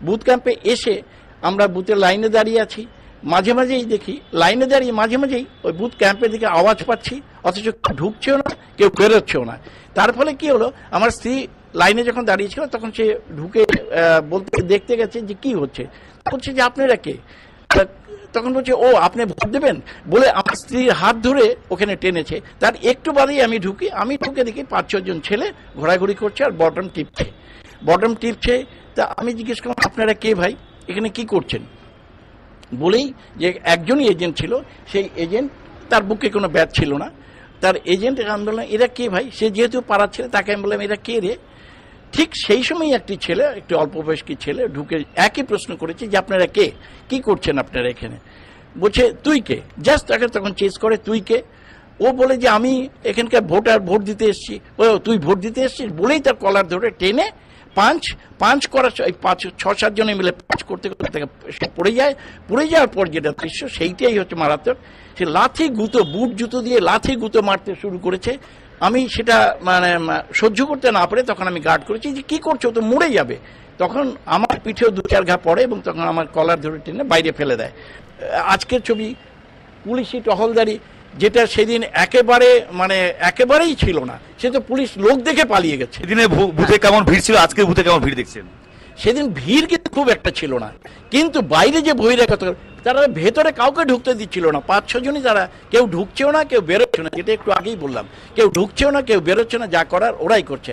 Booth ক্যাম্পে এসে আমরা বুথের লাইনে দাঁড়িয়ে আছি, মাঝে মাঝেই দেখি লাইনে দাঁড়িয়ে মাঝে মাঝেই ওই বুথ ক্যাম্পের দিকে আওয়াজ পাচ্ছি, অথচ ঢুকছেও না, কেউ বেরোচ্ছেও না। তার ফলে কি হলো, আমার স্ত্রী লাইনে যখন দাঁড়িয়েছিল তখন সে ঢুকে বলতে দেখতে গেছে যে কি হচ্ছে, বলছে যে আপনারা কে, তখন বলছে ও আপনি ভোট দেবেন বলে আমার স্ত্রীর হাত ধরে ওখানে টেনেছে। তার একটু বাদেই আমি ঢুকে দেখি 5-6 জন ছেলে ঘোরাঘুরি করছে আর বটম টিপছে। তা আমি জিজ্ঞেস করলাম আপনারা কে ভাই, এখানে কি করছেন, বলেই যে একজনই এজেন্ট ছিল, সেই এজেন্ট, তার বুকে কোনো ব্যাচ ছিল না, তার এজেন্ট। আমি বললাম এরা কে ভাই, সে যেহেতু পাড়ার ছেলে তাকে আমি বললাম এরা কে রে। ঠিক সেই সময় একটি ছেলে, একটি অল্প বয়স্ক ছেলে ঢুকে একই প্রশ্ন করেছে যে আপনারা কে, কি করছেন আপনারা এখানে, বলছে তুই কে, জাস্ট তাকে তখন চেস করে তুই কে। ও বলে যে আমি এখানকার ভোট দিতে এসেছি। ও তুই ভোট দিতে এসেছিস বলেই তার কলার ধরে টেনে পাঁচ করার 5-6-7 জনে মিলে পাঁচ করতে করতে তাকে সে পড়ে যাওয়ার পর যেটা দৃশ্য সেইটাই হচ্ছে মারাত্মক। সে বুট জুতো দিয়ে লাথি গুঁতো মারতে শুরু করেছে। আমি সেটা মানে সহ্য করতে না পারে তখন আমি গার্ড করেছি যে কি করছো, তো মরে যাবে। তখন আমার পিঠেও 2-4 ঘা পড়ে এবং তখন আমার কলার ধরে টেনে বাইরে ফেলে দেয়। আজকের ছবি, পুলিশি টহলদারি যেটা সেদিন একেবারেই ছিল না, সে তো পুলিশ লোক দেখে পালিয়ে গেছে। সেদিনে বুথে কেমন ভিড় ছিল, আজকের বুথে কেমন ভিড় দেখছেন? সেদিন ভিড় কিন্তু খুব একটা ছিল না, কিন্তু বাইরে যে বহিরাগত তারা ভেতরে কাউকে ঢুকতে দিচ্ছিল না। 5-6 জনই, তারা কেউ ঢুকছেও না কেউ বেরোচ্ছে না, যেটা একটু আগেই বললাম, কেউ ঢুকছেও না কেউ বেরোচ্ছে না, যা করার ওরাই করছে।